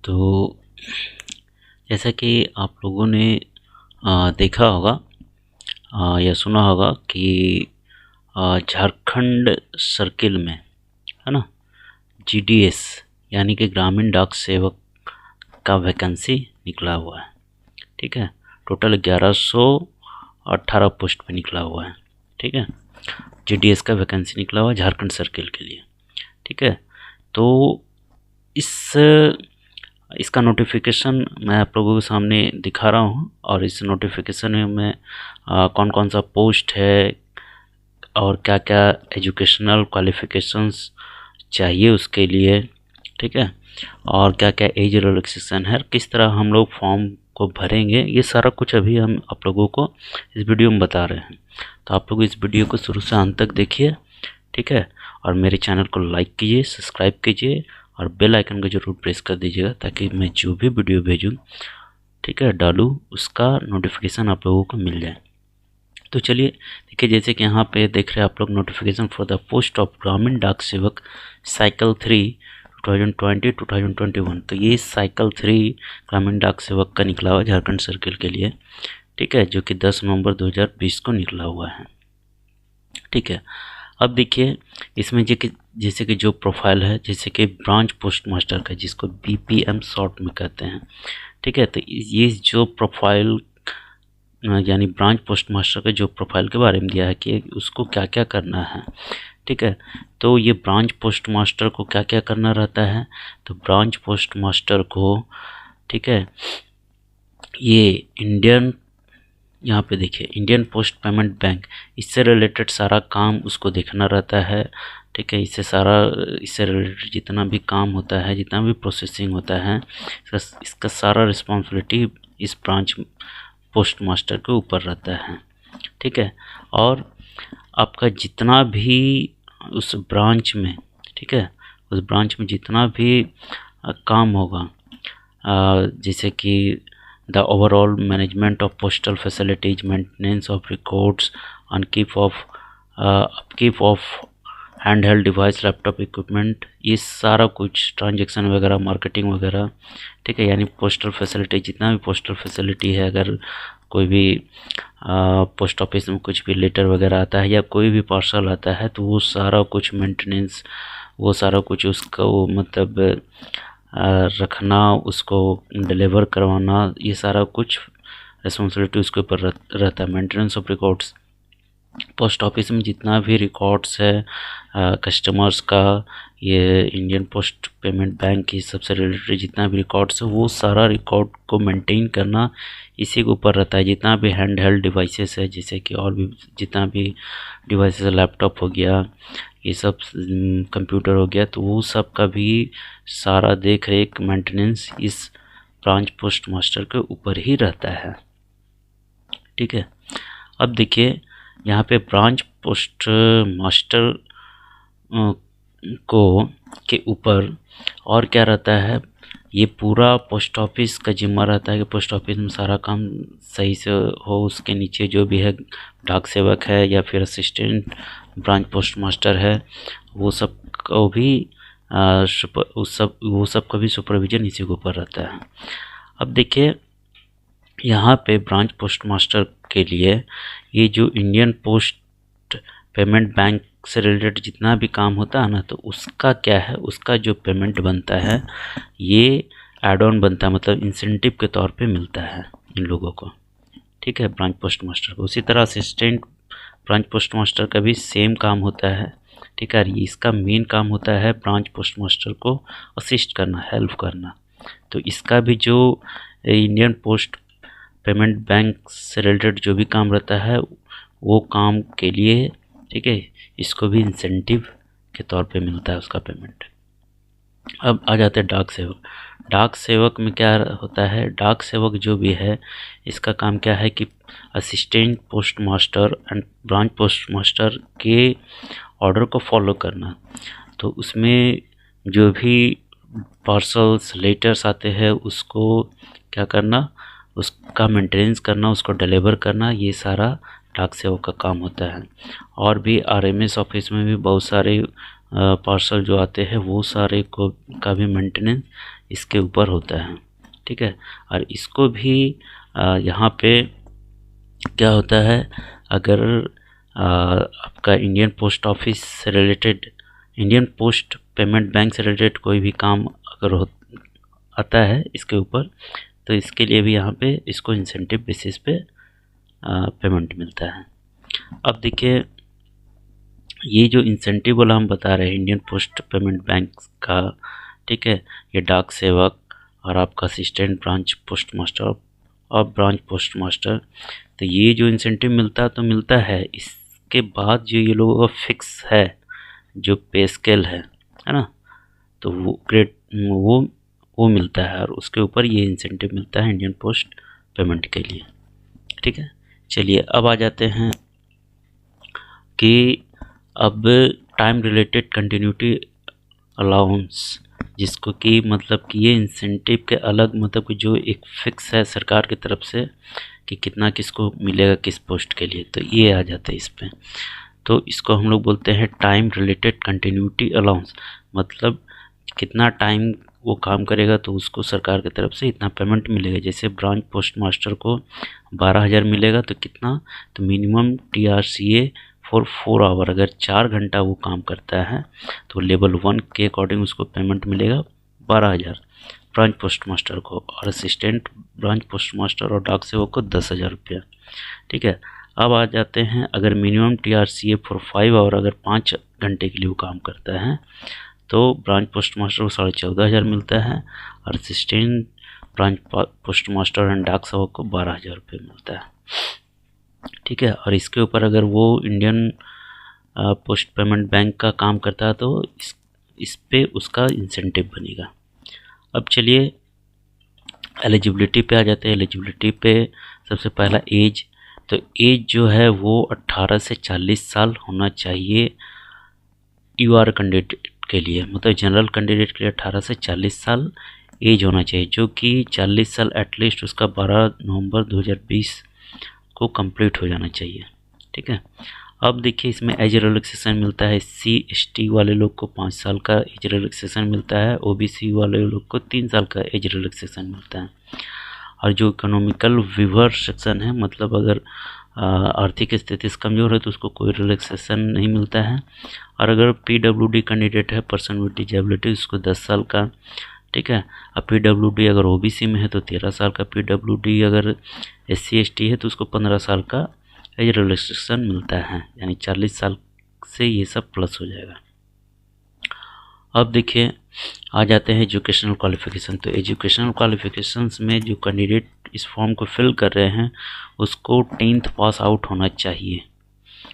तो जैसा कि आप लोगों ने देखा होगा या सुना होगा कि झारखंड सर्किल में है ना GDS यानी कि ग्रामीण डाक सेवक का वैकेंसी निकला हुआ है। ठीक है, टोटल 1118 पोस्ट पे निकला हुआ है। ठीक है, GDS का वैकेंसी निकला हुआ है झारखंड सर्किल के लिए। ठीक है, तो इसका नोटिफिकेशन मैं आप लोगों के सामने दिखा रहा हूँ और इस नोटिफिकेशन में मैं कौन कौन सा पोस्ट है और क्या क्या एजुकेशनल क्वालिफ़िकेशंस चाहिए उसके लिए, ठीक है, और क्या क्या एज रिलैक्सेशन है, किस तरह हम लोग फॉर्म को भरेंगे, ये सारा कुछ अभी हम आप लोगों को इस वीडियो में बता रहे हैं। तो आप लोग इस वीडियो को शुरू से अंत तक देखिए, ठीक है, और मेरे चैनल को लाइक कीजिए, सब्सक्राइब कीजिए और बेल आइकन को जरूर प्रेस कर दीजिएगा ताकि मैं जो भी वीडियो भेजूँ, ठीक है, डालूँ, उसका नोटिफिकेशन आप लोगों को मिल जाए। तो चलिए देखिए, जैसे कि यहाँ पे देख रहे हैं आप लोग, notification for the post of ग्रामीण डाक सेवक साइकिल 3 2020-2021। तो ये साइकिल 3 ग्रामीण डाक सेवक का निकला हुआ झारखंड सर्किल के लिए, ठीक है, जो कि 10 नवंबर 2020 को निकला हुआ है। ठीक है, अब देखिए इसमें जैसे कि जो प्रोफाइल है, जैसे कि ब्रांच पोस्ट मास्टर का, जिसको BPM शॉर्ट में कहते हैं। ठीक है, तो ये जो प्रोफाइल यानी ब्रांच पोस्ट मास्टर के जो प्रोफाइल के बारे में दिया है कि उसको क्या क्या करना है। ठीक है, तो ये ब्रांच पोस्ट मास्टर को क्या क्या करना रहता है, तो ब्रांच पोस्ट मास्टर को, ठीक है, ये यहाँ पे देखिए इंडियन पोस्ट पेमेंट बैंक, इससे रिलेटेड सारा काम उसको देखना रहता है। ठीक है, इससे रिलेटेड जितना भी काम होता है, जितना भी प्रोसेसिंग होता है, इसका सारा रिस्पॉन्सिबिलिटी इस ब्रांच पोस्ट मास्टर के ऊपर रहता है। ठीक है, और आपका जितना भी उस ब्रांच में, ठीक है, उस ब्रांच में जितना भी काम होगा, जैसे कि the overall management of postal facilities, maintenance of records, upkeep of hand held device, laptop equipment, ये सारा कुछ ट्रांजैक्शन वगैरह, मार्केटिंग वगैरह, ठीक है, यानी पोस्टल फैसिलिटी, जितना भी पोस्टल फैसिलिटी है, अगर कोई भी पोस्ट ऑफिस में कुछ भी लेटर वगैरह आता है या कोई भी पार्सल आता है, तो वो सारा कुछ मेंटेनेंस, वो सारा कुछ उसको मतलब रखना, उसको डिलीवर करवाना, ये सारा कुछ रिस्पॉन्सिबिलिटी उसके ऊपर रहता है। Maintenance of records, post office में जितना भी रिकॉर्ड्स है कस्टमर्स का, ये इंडियन पोस्ट पेमेंट बैंक की सबसे रिलेटेड जितना भी रिकॉर्ड्स है, वो सारा रिकॉर्ड को मेंटेन करना इसी के ऊपर रहता है। जितना भी हैंड हेल्ड डिवाइसेस है, जैसे कि और भी जितना भी डिवाइसेस, लैपटॉप हो गया, ये सब कंप्यूटर हो गया, तो वो सब का भी सारा देख रेख, मेंटेनेंस इस ब्रांच पोस्ट मास्टर के ऊपर ही रहता है। ठीक है, अब देखिए यहाँ पे ब्रांच पोस्ट मास्टर को के ऊपर और क्या रहता है, ये पूरा पोस्ट ऑफिस का जिम्मा रहता है कि पोस्ट ऑफिस में सारा काम सही से हो। उसके नीचे जो भी है डाक सेवक है या फिर असिस्टेंट ब्रांच पोस्ट मास्टर है, वो सब को भी वो सब का भी सुपरविजन इसी के ऊपर रहता है। अब देखिए यहाँ पे ब्रांच पोस्ट मास्टर के लिए ये जो इंडियन पोस्ट पेमेंट बैंक से रिलेटेड जितना भी काम होता है ना, तो उसका क्या है, उसका जो पेमेंट बनता है ये एड ऑन बनता है, मतलब इंसेंटिव के तौर पे मिलता है इन लोगों को। ठीक है, ब्रांच पोस्ट मास्टर को। उसी तरह असिस्टेंट ब्रांच पोस्ट मास्टर का भी सेम काम होता है। ठीक है, इसका मेन काम होता है ब्रांच पोस्ट मास्टर को असिस्ट करना, हेल्प करना। तो इसका भी जो इंडियन पोस्ट पेमेंट बैंक से रिलेटेड जो भी काम रहता है, वो काम के लिए, ठीक है, इसको भी इंसेंटिव के तौर पे मिलता है उसका पेमेंट। अब आ जाते हैं डाक सेवक। डाक सेवक में क्या होता है, डाक सेवक जो भी है इसका काम क्या है कि assistant post master and branch post master के ऑर्डर को फॉलो करना। तो उसमें जो भी पार्सल्स, लेटर्स आते हैं, उसको क्या करना, उसका मेंटेनेंस करना, उसको डिलीवर करना, ये सारा डाक सेवक का काम होता है। और भी RMS ऑफिस में भी बहुत सारे पार्सल जो आते हैं वो सारे को का भी मेंटेनेंस इसके ऊपर होता है, ठीक है। और इसको भी यहाँ पे क्या होता है, अगर आपका इंडियन पोस्ट ऑफिस से related, Indian post payment bank से रिलेटेड कोई भी काम अगर आता है इसके ऊपर, तो इसके लिए भी यहाँ पे इसको इंसेंटिव बेसिस पे पेमेंट मिलता है। अब देखिए, ये जो इंसेंटिव वाला हम बता रहे हैं इंडियन पोस्ट पेमेंट बैंक का, ठीक है, ये डाक सेवक और आपका असिस्टेंट ब्रांच पोस्ट मास्टर और ब्रांच पोस्ट मास्टर, तो ये जो इंसेंटिव मिलता है। इसके बाद जो ये लोगों का फिक्स है जो पे स्केल है ना, तो वो ग्रेड वो मिलता है और उसके ऊपर ये इंसेंटिव मिलता है इंडियन पोस्ट पेमेंट के लिए, ठीक है। चलिए अब आ जाते हैं कि अब टाइम रिलेटेड कंटिन्यूटी अलाउंस, जिसको कि मतलब कि ये इंसेंटिव के अलग, मतलब कि जो एक फिक्स है सरकार की तरफ से कि कितना किसको मिलेगा किस पोस्ट के लिए, तो ये आ जाता है इस पे। तो इसको हम लोग बोलते हैं टाइम रिलेटेड कंटिन्यूटी अलाउंस, मतलब कितना टाइम वो काम करेगा तो उसको सरकार की तरफ से इतना पेमेंट मिलेगा। जैसे ब्रांच पोस्ट मास्टर को 12,000 मिलेगा, तो कितना, तो मिनिमम TRCA फॉर 4 आवर, अगर 4 घंटा वो काम करता है तो लेवल 1 के अकॉर्डिंग उसको पेमेंट मिलेगा 12,000 ब्रांच पोस्ट मास्टर को, और असिस्टेंट ब्रांच पोस्ट मास्टर और डाक सेवक को 10,000 रुपया, ठीक है। अब आ जाते हैं, अगर मिनिमम TRCA फॉर 5 आवर, अगर 5 घंटे के लिए वो काम करता है तो ब्रांच पोस्ट मास्टर को 14,500 मिलता है और assistant branch post master and डाक सेवक को 12,000 रुपये मिलता है, ठीक है। और इसके ऊपर अगर वो इंडियन पोस्ट पेमेंट बैंक का काम करता है तो इस पे उसका इंसेंटिव बनेगा। अब चलिए एलिजिबिलिटी पे आ जाते हैं। एलिजिबिलिटी पे सबसे पहला एज, तो एज जो है वो 18 से 40 साल होना चाहिए UR कैंडिडेट के लिए, मतलब जनरल कैंडिडेट के लिए 18 से 40 साल एज होना चाहिए, जो कि 40 साल एटलीस्ट उसका 12 नवंबर 2020 को कंप्लीट हो जाना चाहिए, ठीक है। अब देखिए इसमें एज रिलैक्सेशन मिलता है, SC/ST वाले लोग को 5 साल का एज रिलैक्सेशन मिलता है, OBC वाले लोग को 3 साल का एज रिलैक्सेशन मिलता है। और जो इकोनॉमिकल वीवर सेक्शन है, मतलब अगर आर्थिक स्थिति से कमज़ोर है तो उसको कोई रिलैक्सेशन नहीं मिलता है। और अगर PWD कैंडिडेट है, पर्सन विद डिजेबिलिटी, उसको 10 साल का, ठीक है। अब PWD अगर OBC में है तो 13 साल का, PWD अगर SC/ST है तो उसको 15 साल का एज रिलैक्सेशन मिलता है, यानी 40 साल से ये सब प्लस हो जाएगा। अब देखिए आ जाते हैं एजुकेशनल क्वालिफिकेशन। तो एजुकेशनल क्वालिफिकेशंस में जो कैंडिडेट इस फॉर्म को फिल कर रहे हैं उसको 10th पास आउट होना चाहिए,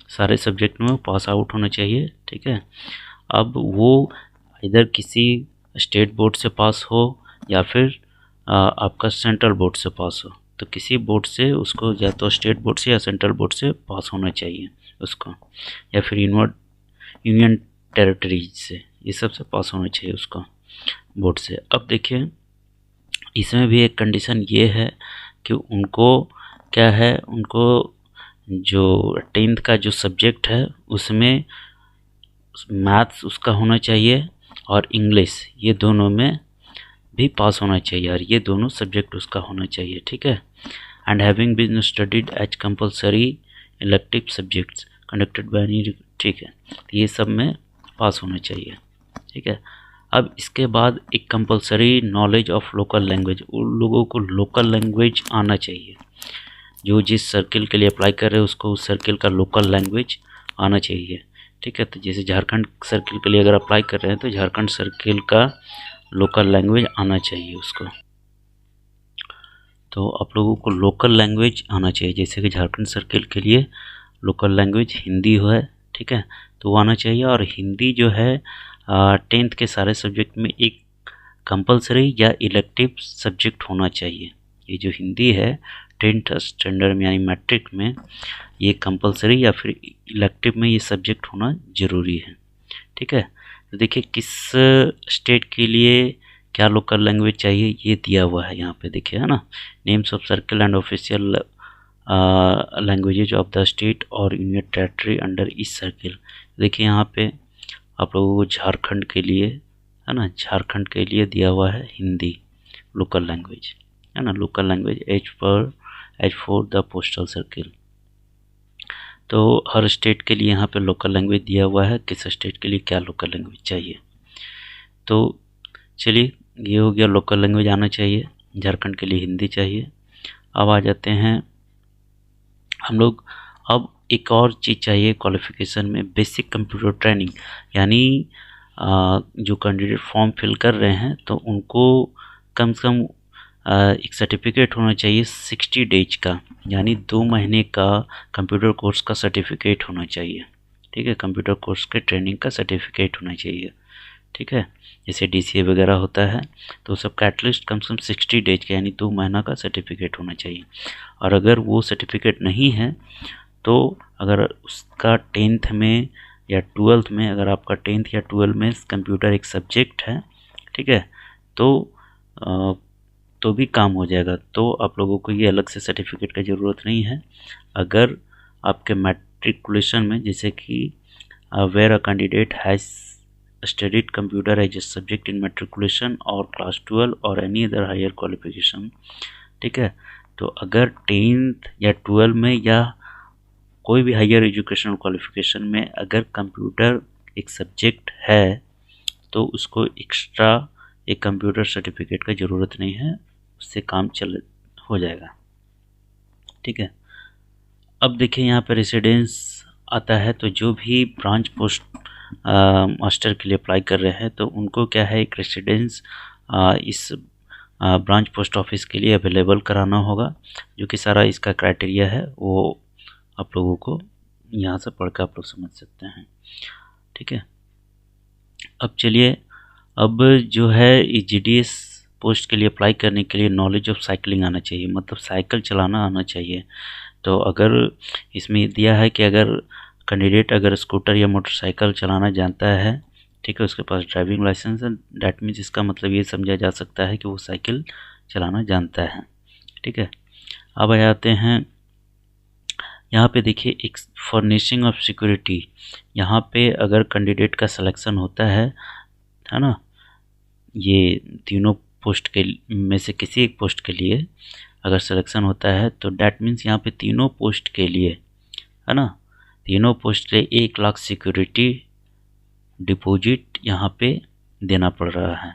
सारे सब्जेक्ट में पास आउट होना चाहिए, ठीक है। अब वो इधर किसी स्टेट बोर्ड से पास हो या फिर आपका सेंट्रल बोर्ड से पास हो, तो किसी बोर्ड से उसको या तो स्टेट बोर्ड से या सेंट्रल बोर्ड से पास होना चाहिए उसको, या फिर यूनियन टेरिटरीज से, ये सब से पास होना चाहिए उसको बोर्ड से। अब देखिए इसमें भी एक कंडीशन ये है कि उनको क्या है, उनको जो 10th का जो सब्जेक्ट है उसमें मैथ्स उसका होना चाहिए और इंग्लिश, ये दोनों में भी पास होना चाहिए, और ये दोनों सब्जेक्ट उसका होना चाहिए, ठीक है। And having been studied as compulsory elective subjects conducted by any, ठीक है, तो ये सब में पास होना चाहिए, ठीक है। अब इसके बाद एक compulsory knowledge of local language, उन लोगों को लोकल लैंग्वेज आना चाहिए, जो जिस सर्किल के लिए अप्लाई कर रहे हैं उसको उस सर्किल का लोकल लैंग्वेज आना चाहिए, ठीक है। तो जैसे झारखंड सर्किल के लिए अगर अप्लाई कर रहे हैं तो झारखंड सर्किल का लोकल लैंग्वेज आना चाहिए उसको। तो आप लोगों को लोकल लैंग्वेज आना चाहिए, जैसे कि झारखंड सर्किल के लिए लोकल लैंग्वेज हिंदी है, ठीक है, तो वो आना चाहिए। और हिंदी जो है 10th के सारे सब्जेक्ट में एक कंपलसरी या इलेक्टिव सब्जेक्ट होना चाहिए। ये जो हिंदी है 10th स्टैंडर्ड में यानी मैट्रिक में ये कंपलसरी या फिर इलेक्टिव में ये सब्जेक्ट होना ज़रूरी है, ठीक है। तो देखिए किस स्टेट के लिए क्या लोकल लैंग्वेज चाहिए ये दिया हुआ है यहाँ पे, देखिए है ना, names of circle and official languages of the state और union territory under each circle. देखिए यहाँ पे आप लोगों को झारखंड के लिए, है ना, झारखंड के लिए दिया हुआ है हिंदी लोकल लैंग्वेज, है ना, local language as for the postal circle. तो हर स्टेट के लिए यहाँ पे लोकल लैंग्वेज दिया हुआ है, किस स्टेट के लिए क्या लोकल लैंग्वेज चाहिए। तो चलिए, ये हो गया लोकल लैंग्वेज आना चाहिए, झारखंड के लिए हिंदी चाहिए। अब आ जाते हैं हम लोग, अब एक और चीज़ चाहिए क्वालिफिकेशन में, बेसिक कंप्यूटर ट्रेनिंग। यानी जो कैंडिडेट फॉर्म फिल कर रहे हैं तो उनको कम से कम एक सर्टिफिकेट होना चाहिए 60 डेज का, यानी 2 महीने का कंप्यूटर कोर्स का सर्टिफिकेट होना चाहिए। ठीक है, कंप्यूटर कोर्स के ट्रेनिंग का सर्टिफिकेट होना चाहिए। ठीक है, जैसे DCA वगैरह होता है तो सबका एटलीस्ट कम से कम 60 डेज का यानी 2 महीना का सर्टिफिकेट होना चाहिए। और अगर वो सर्टिफिकेट नहीं है तो अगर उसका 10th में या 12th में, अगर आपका 10th या 12th में कंप्यूटर एक सब्जेक्ट है, ठीक है, तो भी काम हो जाएगा। तो आप लोगों को ये अलग से सर्टिफिकेट की ज़रूरत नहीं है। अगर आपके मैट्रिकुलेशन में, जैसे कि where a candidate has studied computer as a subject in matriculation और क्लास 12 और एनी अदर हायर क्वालिफिकेशन, ठीक है, तो अगर 10th या 12 में या कोई भी हायर एजुकेशनल क्वालिफिकेशन में अगर कंप्यूटर एक सब्जेक्ट है तो उसको एक्स्ट्रा एक कंप्यूटर सर्टिफिकेट का ज़रूरत नहीं है, उससे काम हो जाएगा। ठीक है, अब देखिए यहाँ पर रेसिडेंस आता है, तो जो भी ब्रांच पोस्ट मास्टर के लिए अप्लाई कर रहे हैं तो उनको क्या है, एक रेसिडेंस इस ब्रांच पोस्ट ऑफिस के लिए अवेलेबल कराना होगा, जो कि सारा इसका क्राइटेरिया है वो आप लोगों को यहाँ से पढ़ कर आप लोग समझ सकते हैं। ठीक है, अब चलिए, अब जो है GDS पोस्ट के लिए अप्लाई करने के लिए नॉलेज ऑफ साइकिलिंग आना चाहिए, मतलब साइकिल चलाना आना चाहिए। तो अगर इसमें दिया है कि अगर कैंडिडेट अगर स्कूटर या मोटरसाइकिल चलाना जानता है, ठीक है, उसके पास ड्राइविंग लाइसेंस है, डैट मीन्स इसका मतलब ये समझा जा सकता है कि वो साइकिल चलाना जानता है। ठीक है, अब आ जाते हैं यहाँ पे, देखिए एक फर्निशिंग ऑफ सिक्योरिटी। यहाँ पे अगर कैंडिडेट का सिलेक्शन होता है ना, ये तीनों पोस्ट के में से किसी एक पोस्ट के लिए अगर सिलेक्शन होता है तो डैट मीन्स यहाँ पे तीनों पोस्ट के लिए, है ना, तीनों पोस्ट के 1 लाख सिक्योरिटी डिपॉजिट यहाँ पे देना पड़ रहा है,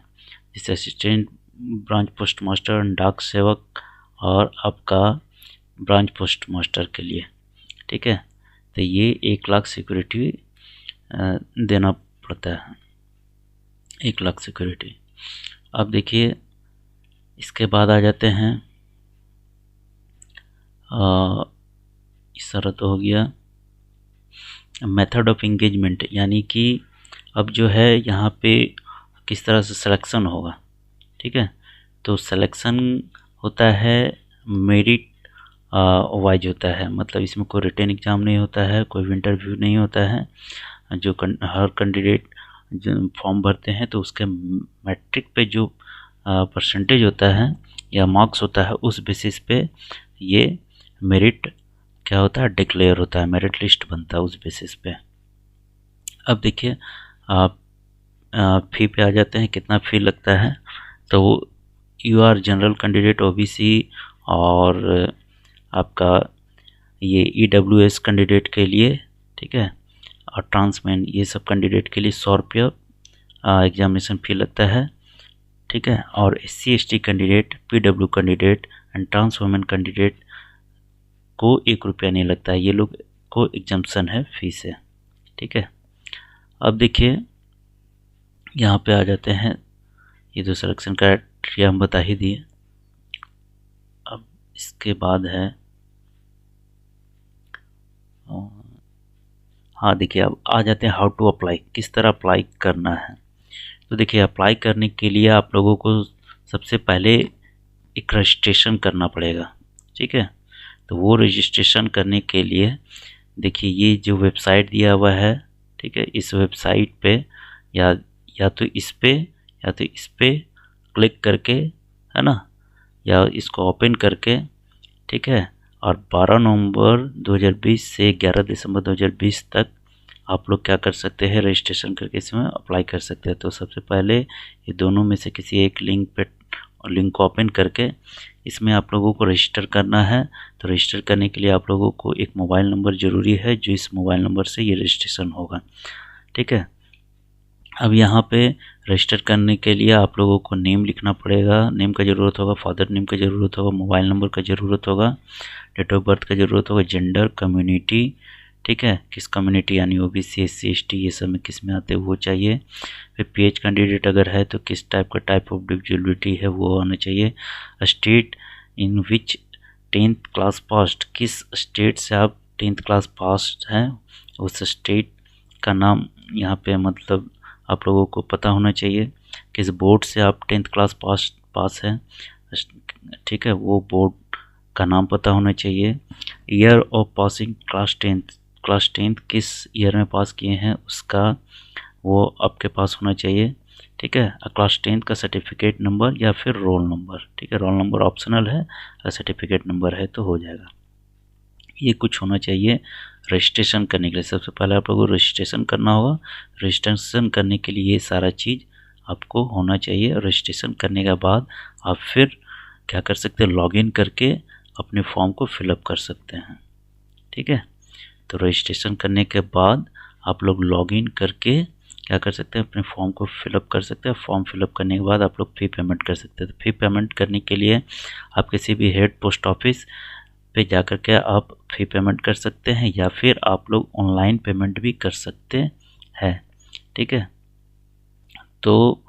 जैसे असिस्टेंट ब्रांच पोस्ट मास्टर, डाक सेवक और आपका ब्रांच पोस्ट मास्टर के लिए। ठीक है, तो ये 1 लाख सिक्योरिटी देना पड़ता है, 1 लाख सिक्योरिटी। अब देखिए इसके बाद आ जाते हैं, इस तरह तो हो गया मेथड ऑफ एंगेजमेंट, यानी कि अब जो है यहाँ पे किस तरह से सिलेक्शन होगा। ठीक है, तो सिलेक्शन होता है मेरिट वाइज होता है, मतलब इसमें कोई रिटन एग्ज़ाम नहीं होता है, कोई इंटरव्यू नहीं होता है। जो हर कैंडिडेट फॉर्म भरते हैं तो उसके मैट्रिक पे जो परसेंटेज होता है या मार्क्स होता है, उस बेसिस पे ये मेरिट क्या होता है, डिक्लेयर होता है, मेरिट लिस्ट बनता है उस बेसिस पे। अब देखिए आप फ़ी पे आ जाते हैं, कितना फ़ी लगता है। तो you are general candidate OBC और आपका ये EWS कैंडिडेट के लिए, ठीक है, और ट्रांसमैन, ये सब कैंडिडेट के लिए 100 रुपया एग्जामिनेशन फ़ी लगता है। ठीक है, और SC ST candidate, PW candidate and trans women candidate को 1 रुपया नहीं लगता है, ये लोग को एग्जाम्पशन है फीस से। ठीक है, अब देखिए यहाँ पे आ जाते हैं, ये तो सिलेक्शन क्राइटेरिया हम बता ही दिए। अब इसके बाद है हाँ, देखिए अब आ जाते हैं हाउ टू अप्लाई, किस तरह अप्लाई करना है। तो देखिए अप्लाई करने के लिए आप लोगों को सबसे पहले एक रजिस्ट्रेशन करना पड़ेगा। ठीक है, तो वो रजिस्ट्रेशन करने के लिए देखिए ये जो वेबसाइट दिया हुआ है, ठीक है, इस वेबसाइट पे या तो इस पे क्लिक करके, है ना, या इसको ओपन करके, ठीक है, और 12 नवंबर 2020 से 11 दिसंबर 2020 तक आप लोग क्या कर सकते हैं, रजिस्ट्रेशन करके इसमें अप्लाई कर सकते हैं। तो सबसे पहले ये दोनों में से किसी एक लिंक को ओपन करके इसमें आप लोगों को रजिस्टर करना है। तो रजिस्टर करने के लिए आप लोगों को एक मोबाइल नंबर ज़रूरी है, जो इस मोबाइल नंबर से ये रजिस्ट्रेशन होगा। ठीक है, अब यहाँ पे रजिस्टर करने के लिए आप लोगों को नेम लिखना पड़ेगा, नेम का ज़रूरत होगा, फादर नेम का ज़रूरत होगा, मोबाइल नंबर का ज़रूरत होगा, डेट ऑफ बर्थ का ज़रूरत होगा, जेंडर, कम्युनिटी, ठीक है, किस कम्युनिटी यानी ओबीसी, एससी, एसटी ये सब में किस में आते हैं वो चाहिए। फिर पीएच कैंडिडेट अगर है तो किस टाइप ऑफ डिविजिबिलिटी है वो आना चाहिए। State in which 10th class passed, किस स्टेट से आप 10th क्लास पास्ड हैं उस स्टेट का नाम यहाँ पे मतलब आप लोगों को पता होना चाहिए। किस बोर्ड से आप 10th क्लास पास हैं, ठीक है, वो बोर्ड का नाम पता होना चाहिए। Year of passing class tenth किस ईयर में पास किए हैं उसका वो आपके पास होना चाहिए। ठीक है, क्लास 10th का सर्टिफिकेट नंबर या फिर रोल नंबर, ठीक है, रोल नंबर ऑप्शनल है, सर्टिफिकेट नंबर है तो हो जाएगा। ये कुछ होना चाहिए रजिस्ट्रेशन करने के लिए। सबसे पहले आप लोगों को रजिस्ट्रेशन करना होगा। रजिस्ट्रेशन करने के लिए ये सारा चीज़ आपको होना चाहिए। रजिस्ट्रेशन करने के बाद आप फिर क्या कर सकते हैं, लॉगिन करके अपने फॉर्म को फिलअप कर सकते हैं। ठीक है, तो रजिस्ट्रेशन करने के बाद आप लोग लॉगिन करके क्या कर सकते हैं, अपने फॉर्म को फिलअप कर सकते हैं। फॉर्म फिलअप करने के बाद आप लोग फी पेमेंट कर सकते हैं। तो फी पेमेंट करने के लिए आप किसी भी हेड पोस्ट ऑफिस पे जाकर के आप फी पेमेंट कर सकते हैं या फिर आप लोग ऑनलाइन पेमेंट भी कर सकते हैं। ठीक है, तो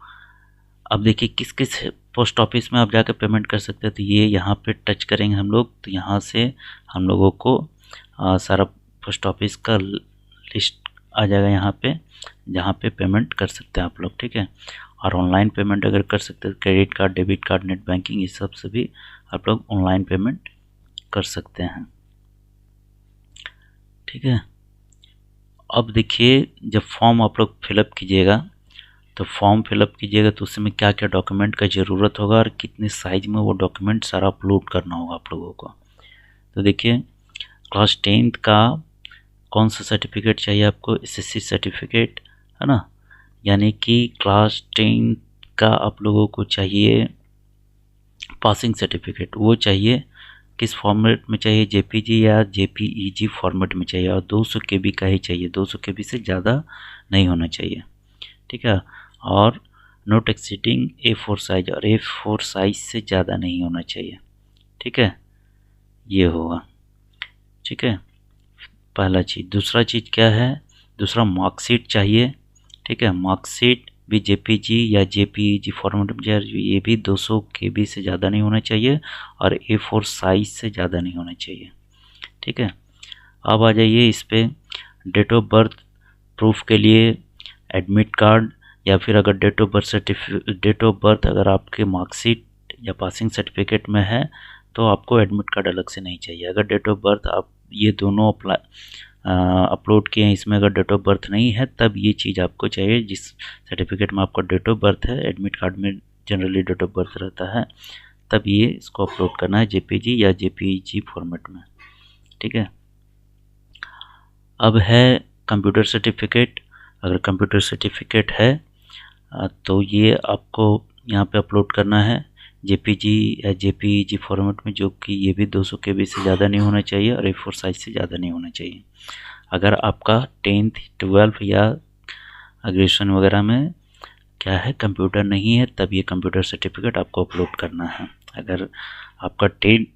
अब देखिए किस किस पोस्ट ऑफिस में आप जाकर पेमेंट कर सकते हैं। तो ये यहाँ पे टच करेंगे हम लोग, तो यहाँ से हम लोगों को सारा पोस्ट ऑफिस का लिस्ट आ जाएगा यहाँ पे, जहाँ पे पेमेंट कर सकते हैं आप लोग। ठीक है, और ऑनलाइन पेमेंट अगर कर सकते हैं, credit card, debit card, net banking, ये सब से भी आप लोग ऑनलाइन पेमेंट कर सकते हैं। ठीक है, अब देखिए जब फॉर्म आप लोग फिलअप कीजिएगा तो उसमें क्या क्या डॉक्यूमेंट का ज़रूरत होगा और कितने साइज में वो डॉक्यूमेंट सारा अपलोड करना होगा आप लोगों को। तो देखिए क्लास 10th का कौन सा सर्टिफिकेट चाहिए आपको, एसएससी सर्टिफिकेट है ना, यानी कि क्लास 10th का आप लोगों को चाहिए पासिंग सर्टिफिकेट, वो चाहिए किस फॉर्मेट में चाहिए, जेपीजी या जेपीईजी फॉर्मेट में चाहिए, और 200 KB का ही चाहिए, 200 KB से ज़्यादा नहीं होना चाहिए। ठीक है, और नोट एक्सीडिंग A4 साइज, और A4 साइज से ज़्यादा नहीं होना चाहिए। ठीक है, ये होगा। ठीक है, पहला चीज़। दूसरा चीज़ क्या है, दूसरा मार्कशीट चाहिए। ठीक है, मार्कशीट भी जेपीजी या जेपीईजी फॉर्मेट में चाहिए, ये भी 200 KB से ज़्यादा नहीं होना चाहिए और A4 साइज से ज़्यादा नहीं होना चाहिए। ठीक है, अब आ जाइए इस पर डेट ऑफ बर्थ प्रूफ के लिए एडमिट कार्ड, या फिर अगर डेट ऑफ बर्थ अगर आपके मार्कशीट या पासिंग सर्टिफिकेट में है तो आपको एडमिट कार्ड अलग से नहीं चाहिए। अगर डेट ऑफ बर्थ आप ये दोनों अपलोड किए हैं, इसमें अगर डेट ऑफ बर्थ नहीं है तब ये चीज़ आपको चाहिए। जिस सर्टिफिकेट में आपका डेट ऑफ बर्थ है, एडमिट कार्ड में जनरली डेट ऑफ बर्थ रहता है, तब ये इसको अपलोड करना है जेपीजी या जेपीईजी फॉर्मेट में। ठीक है, अब है कंप्यूटर सर्टिफिकेट। अगर कंप्यूटर सर्टिफिकेट है तो ये आपको यहाँ पे अपलोड करना है जेपीजी या जेपीईजी फॉर्मेट में, जो कि ये भी 200 KB से ज़्यादा नहीं होना चाहिए और A4 साइज से ज़्यादा नहीं होना चाहिए। अगर आपका 10th 12th या ग्रेजुएशन वगैरह में क्या है कंप्यूटर नहीं है, तब ये कंप्यूटर सर्टिफिकेट आपको अपलोड करना है। अगर आपका 10th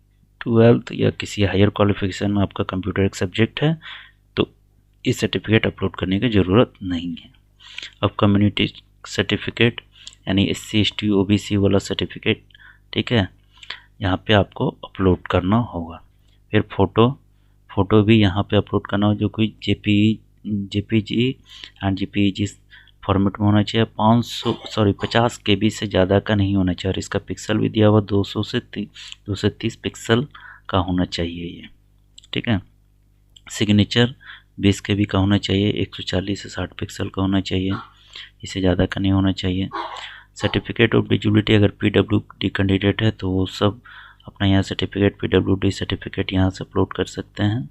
12th या किसी हायर क्वालिफिकेशन में आपका कंप्यूटर एक सब्जेक्ट है तो इस सर्टिफिकेट अपलोड करने की ज़रूरत नहीं है। अब कम्युनिटी सर्टिफिकेट यानी SC ST OBC वाला सर्टिफिकेट, ठीक है, यहाँ पे आपको अपलोड करना होगा। फिर फ़ोटो भी यहाँ पे अपलोड करना हो, जो कोई जेपीजी एंड जेपीईजी फॉर्मेट में होना चाहिए। 50 KB से ज़्यादा का नहीं होना चाहिए और इसका पिक्सल भी दिया हुआ 200 से 230 पिक्सल का होना चाहिए ये। ठीक है, सिग्नेचर 20 KB का होना चाहिए, 140 से 60 पिक्सल का होना चाहिए, इससे ज़्यादा का नहीं होना चाहिए। सर्टिफिकेट ऑफ डिजिबिलिटी अगर PWD कैंडिडेट है तो वो सब अपना यहाँ सर्टिफिकेट PWD सर्टिफिकेट यहाँ से अपलोड कर सकते हैं।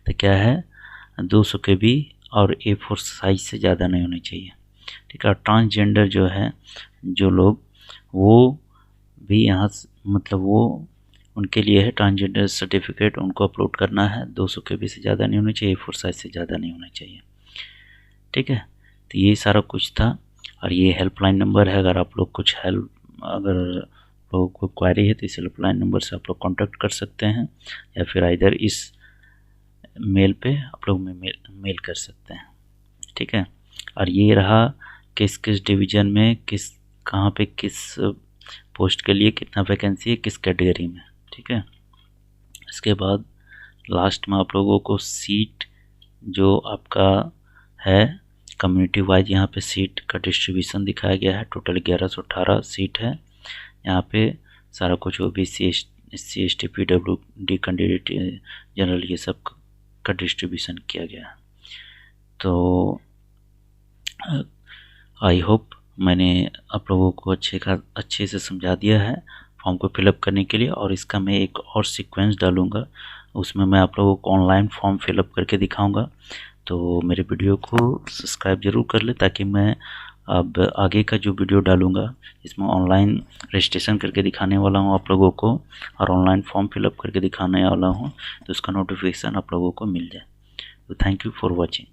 तो क्या है 200 KB और A4 साइज से ज़्यादा नहीं होनी चाहिए। ठीक है। ट्रांसजेंडर जो है जो लोग, वो भी यहाँ मतलब वो उनके लिए है ट्रांसजेंडर सर्टिफिकेट, उनको अपलोड करना है। 200 KB से ज़्यादा नहीं होनी चाहिए, A4 साइज से ज़्यादा नहीं होना चाहिए। ठीक है। तो ये सारा कुछ था। और ये हेल्पलाइन नंबर है, अगर आप लोग कुछ हेल्प, अगर लोगों को क्वेरी है तो इस हेल्पलाइन नंबर से आप लोग कांटेक्ट कर सकते हैं, या फिर इधर इस मेल पे आप लोग मेल कर सकते हैं। ठीक है। और ये रहा किस किस डिवीज़न में कहाँ पे किस पोस्ट के लिए कितना वैकेंसी है, किस कैटेगरी में। ठीक है। इसके बाद लास्ट में आप लोगों को सीट जो आपका है कम्युनिटी वाइज, यहाँ पे सीट का डिस्ट्रीब्यूशन दिखाया गया है। टोटल 1118 सीट है। यहाँ पे सारा कुछ OBC SC ST PWD candidate general ये सब का डिस्ट्रीब्यूशन किया गया है। तो आई होप मैंने आप लोगों को अच्छे से समझा दिया है फॉर्म को फिलअप करने के लिए। और इसका मैं एक और सीक्वेंस डालूँगा, उसमें मैं आप लोगों को ऑनलाइन फॉर्म फिलअप करके दिखाऊंगा। तो मेरे वीडियो को सब्सक्राइब ज़रूर कर ले, ताकि मैं अब आगे का जो वीडियो डालूंगा इसमें ऑनलाइन रजिस्ट्रेशन करके दिखाने वाला हूं आप लोगों को, और ऑनलाइन फॉर्म फिलअप करके दिखाने वाला हूं, तो उसका नोटिफिकेशन आप लोगों को मिल जाए। तो थैंक यू फॉर वॉचिंग।